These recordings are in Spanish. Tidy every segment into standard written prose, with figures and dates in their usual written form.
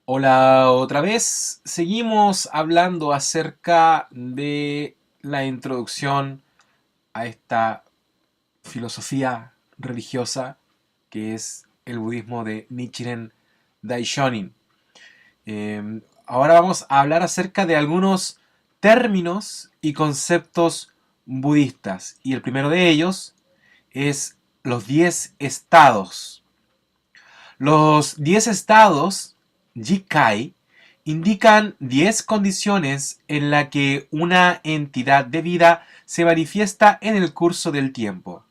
Hola, otra vez. Seguimos hablando acerca de la introducción a esta filosofía religiosa que es el budismo de Nichiren Daishonin. Ahora vamos a hablar acerca de algunos términos y conceptos budistas. Y el primero de ellos es los 10 estados. Los 10 estados, Jikai, indican 10 condiciones en las que una entidad de vida se manifiesta en el curso del tiempo.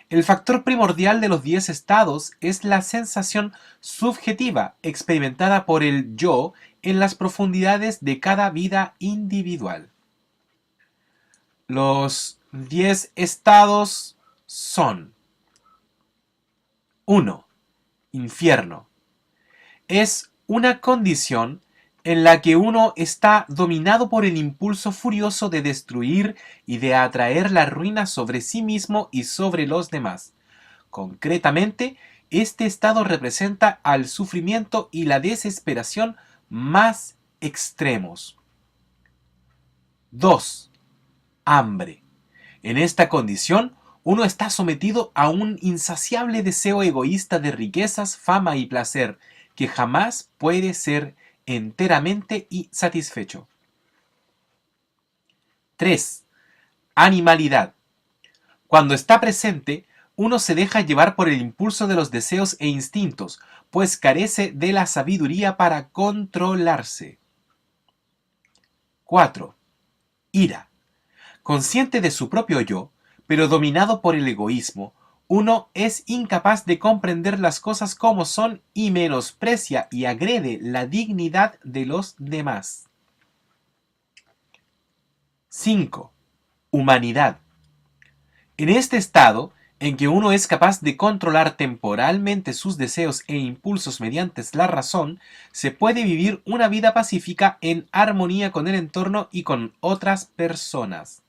El factor primordial de los 10 estados es la sensación subjetiva experimentada por el yo en las profundidades de cada vida individual. Los 10 estados son: 1. Infierno. Es una condición en la que uno está dominado por el impulso furioso de destruir y de atraer la ruina sobre sí mismo y sobre los demás. Concretamente, este estado representa al sufrimiento y la desesperación más extremos. 2. Hambre. En esta condición, uno está sometido a un insaciable deseo egoísta de riquezas, fama y placer, que jamás puede ser enteramente y satisfecho. 3. Animalidad. Cuando está presente, uno se deja llevar por el impulso de los deseos e instintos, pues carece de la sabiduría para controlarse. 4. Ira. Consciente de su propio yo, pero dominado por el egoísmo, uno es incapaz de comprender las cosas como son y menosprecia y agrede la dignidad de los demás. 5. Humanidad. En este estado, en que uno es capaz de controlar temporalmente sus deseos e impulsos mediante la razón, se puede vivir una vida pacífica en armonía con el entorno y con otras personas.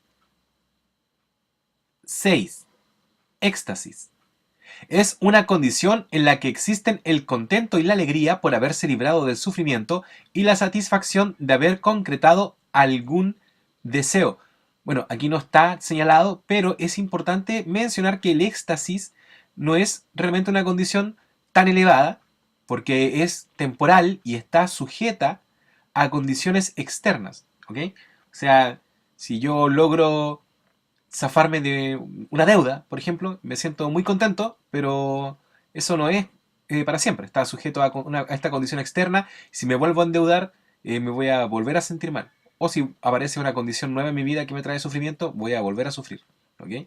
6. Éxtasis. Es una condición en la que existen el contento y la alegría por haberse librado del sufrimiento y la satisfacción de haber concretado algún deseo. Bueno, aquí no está señalado, pero es importante mencionar que el éxtasis no es realmente una condición tan elevada, porque es temporal y está sujeta a condiciones externas, ¿ok? O sea, si yo logro zafarme de una deuda, por ejemplo, me siento muy contento, pero eso no es para siempre, está sujeto a esta condición externa. Si me vuelvo a endeudar, me voy a volver a sentir mal. O si aparece una condición nueva en mi vida que me trae sufrimiento, voy a volver a sufrir. ¿Ok?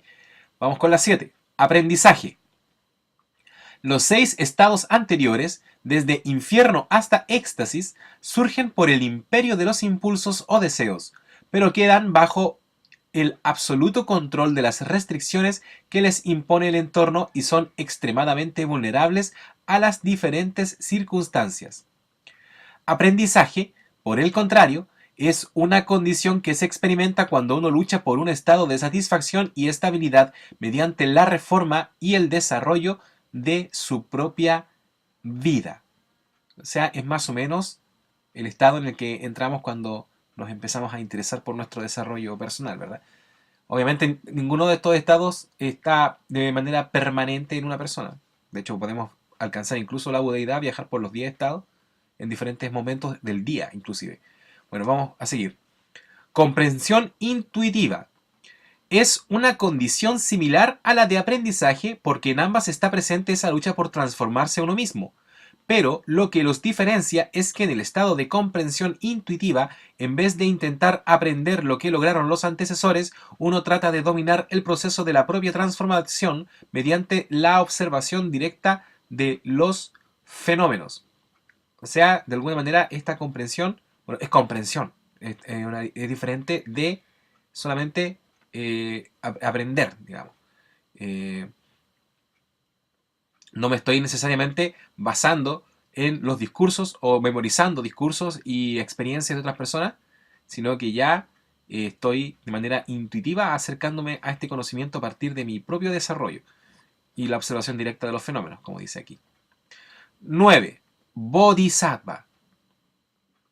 Vamos con la 7. Aprendizaje. Los 6 estados anteriores, desde infierno hasta éxtasis, surgen por el imperio de los impulsos o deseos, pero quedan bajo el absoluto control de las restricciones que les impone el entorno y son extremadamente vulnerables a las diferentes circunstancias. Aprendizaje, por el contrario, es una condición que se experimenta cuando uno lucha por un estado de satisfacción y estabilidad mediante la reforma y el desarrollo de su propia vida. O sea, es más o menos el estado en el que entramos cuando nos empezamos a interesar por nuestro desarrollo personal, ¿verdad? Obviamente ninguno de estos estados está de manera permanente en una persona. De hecho, podemos alcanzar incluso la budeidad, viajar por los 10 estados en diferentes momentos del día, inclusive. Bueno, vamos a seguir. Comprensión intuitiva. Es una condición similar a la de aprendizaje porque en ambas está presente esa lucha por transformarse a uno mismo. Pero lo que los diferencia es que en el estado de comprensión intuitiva, en vez de intentar aprender lo que lograron los antecesores, uno trata de dominar el proceso de la propia transformación mediante la observación directa de los fenómenos. O sea, de alguna manera esta comprensión, bueno, es comprensión, es diferente de solamente aprender, digamos. Eh, no me estoy necesariamente basando en los discursos o memorizando discursos y experiencias de otras personas, sino que ya estoy de manera intuitiva acercándome a este conocimiento a partir de mi propio desarrollo y la observación directa de los fenómenos, como dice aquí. 9. Bodhisattva.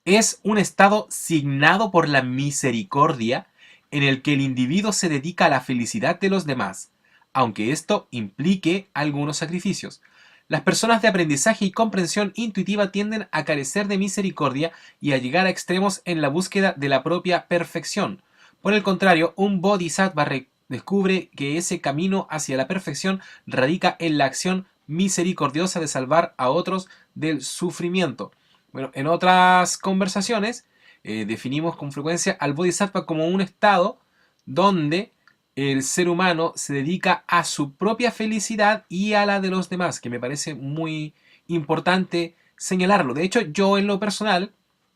Es un estado signado por la misericordia en el que el individuo se dedica a la felicidad de los demás, aunque esto implique algunos sacrificios. Las personas de aprendizaje y comprensión intuitiva tienden a carecer de misericordia y a llegar a extremos en la búsqueda de la propia perfección. Por el contrario, un bodhisattva descubre que ese camino hacia la perfección radica en la acción misericordiosa de salvar a otros del sufrimiento. Bueno, en otras conversaciones definimos con frecuencia al bodhisattva como un estado donde el ser humano se dedica a su propia felicidad y a la de los demás, que me parece muy importante señalarlo. De hecho, yo en lo personal,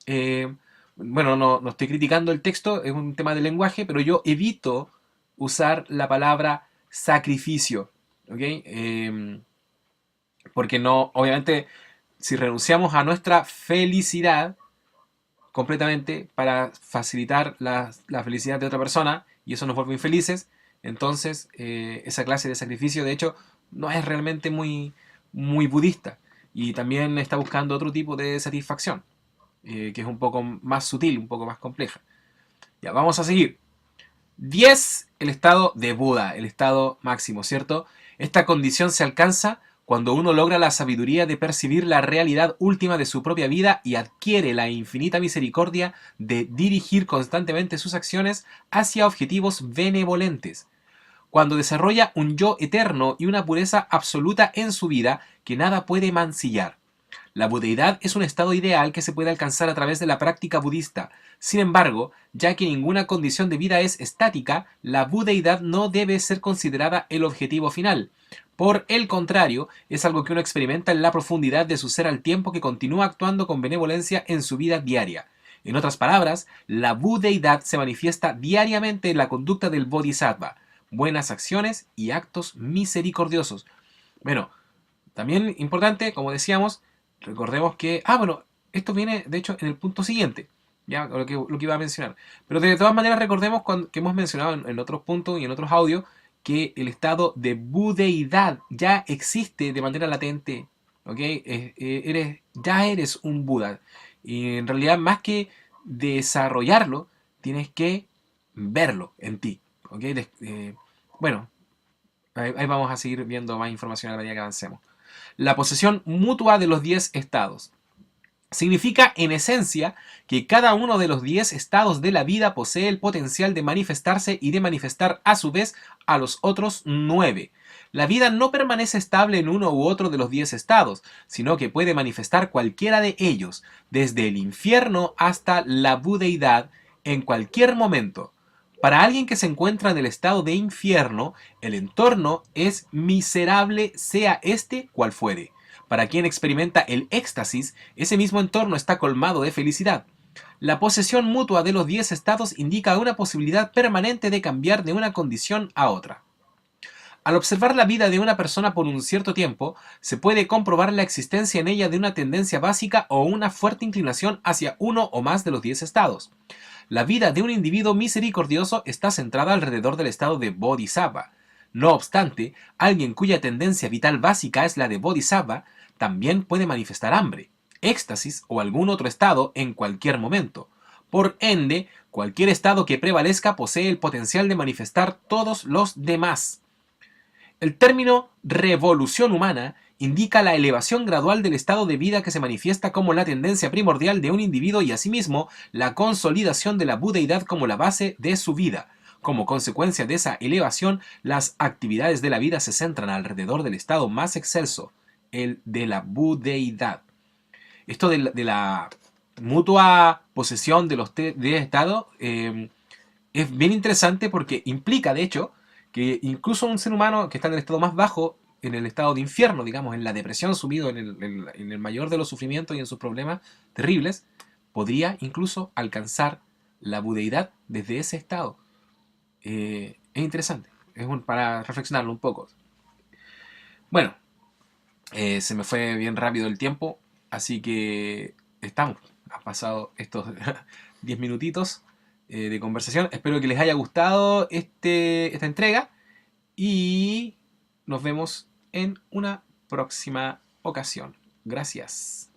eh, bueno, no estoy criticando el texto, es un tema de lenguaje, pero yo evito usar la palabra sacrificio, ¿ok? Porque no, obviamente, si renunciamos a nuestra felicidad completamente para facilitar la felicidad de otra persona y eso nos vuelve infelices, entonces esa clase de sacrificio, de hecho, no es realmente muy budista y también está buscando otro tipo de satisfacción, que es un poco más sutil, un poco más compleja. Ya, vamos a seguir. 10, el estado de Buda, el estado máximo, ¿cierto? Esta condición se alcanza cuando uno logra la sabiduría de percibir la realidad última de su propia vida y adquiere la infinita misericordia de dirigir constantemente sus acciones hacia objetivos benevolentes. Cuando desarrolla un yo eterno y una pureza absoluta en su vida que nada puede mancillar. La budeidad es un estado ideal que se puede alcanzar a través de la práctica budista. Sin embargo, ya que ninguna condición de vida es estática, la budeidad no debe ser considerada el objetivo final. Por el contrario, es algo que uno experimenta en la profundidad de su ser al tiempo que continúa actuando con benevolencia en su vida diaria. En otras palabras, la budeidad se manifiesta diariamente en la conducta del bodhisattva, buenas acciones y actos misericordiosos. Bueno, también importante, como decíamos, recordemos que, bueno, esto viene de hecho en el punto siguiente, ya lo que iba a mencionar. Pero de todas maneras recordemos que hemos mencionado en otros puntos y en otros audios que el estado de budeidad ya existe de manera latente, ¿ok? Ya eres un Buda. Y en realidad más que desarrollarlo, tienes que verlo en ti, ¿ok? Bueno, ahí vamos a seguir viendo más información a medida que avancemos. La posesión mutua de los 10 estados. Significa, en esencia, que cada uno de los 10 estados de la vida posee el potencial de manifestarse y de manifestar a su vez a los otros 9. La vida no permanece estable en uno u otro de los 10 estados, sino que puede manifestar cualquiera de ellos, desde el infierno hasta la budeidad, en cualquier momento. Para alguien que se encuentra en el estado de infierno, el entorno es miserable, sea este cual fuere. Para quien experimenta el éxtasis, ese mismo entorno está colmado de felicidad. La posesión mutua de los 10 estados indica una posibilidad permanente de cambiar de una condición a otra. Al observar la vida de una persona por un cierto tiempo, se puede comprobar la existencia en ella de una tendencia básica o una fuerte inclinación hacia uno o más de los 10 estados. La vida de un individuo misericordioso está centrada alrededor del estado de Bodhisattva. No obstante, alguien cuya tendencia vital básica es la de Bodhisattva también puede manifestar hambre, éxtasis o algún otro estado en cualquier momento. Por ende, cualquier estado que prevalezca posee el potencial de manifestar todos los demás. El término revolución humana indica la elevación gradual del estado de vida que se manifiesta como la tendencia primordial de un individuo y asimismo la consolidación de la budeidad como la base de su vida. Como consecuencia de esa elevación, las actividades de la vida se centran alrededor del estado más excelso, el de la budeidad. Esto de la mutua posesión de los 10 estados es bien interesante porque implica, de hecho, que incluso un ser humano que está en el estado más bajo, en el estado de infierno, digamos, en la depresión, sumido en el mayor de los sufrimientos y en sus problemas terribles, podría incluso alcanzar la budeidad desde ese estado. Es interesante, para reflexionarlo un poco. Bueno, se me fue bien rápido el tiempo, así que estamos. Han pasado estos 10 minutitos de conversación. Espero que les haya gustado esta entrega y nos vemos en una próxima ocasión. Gracias.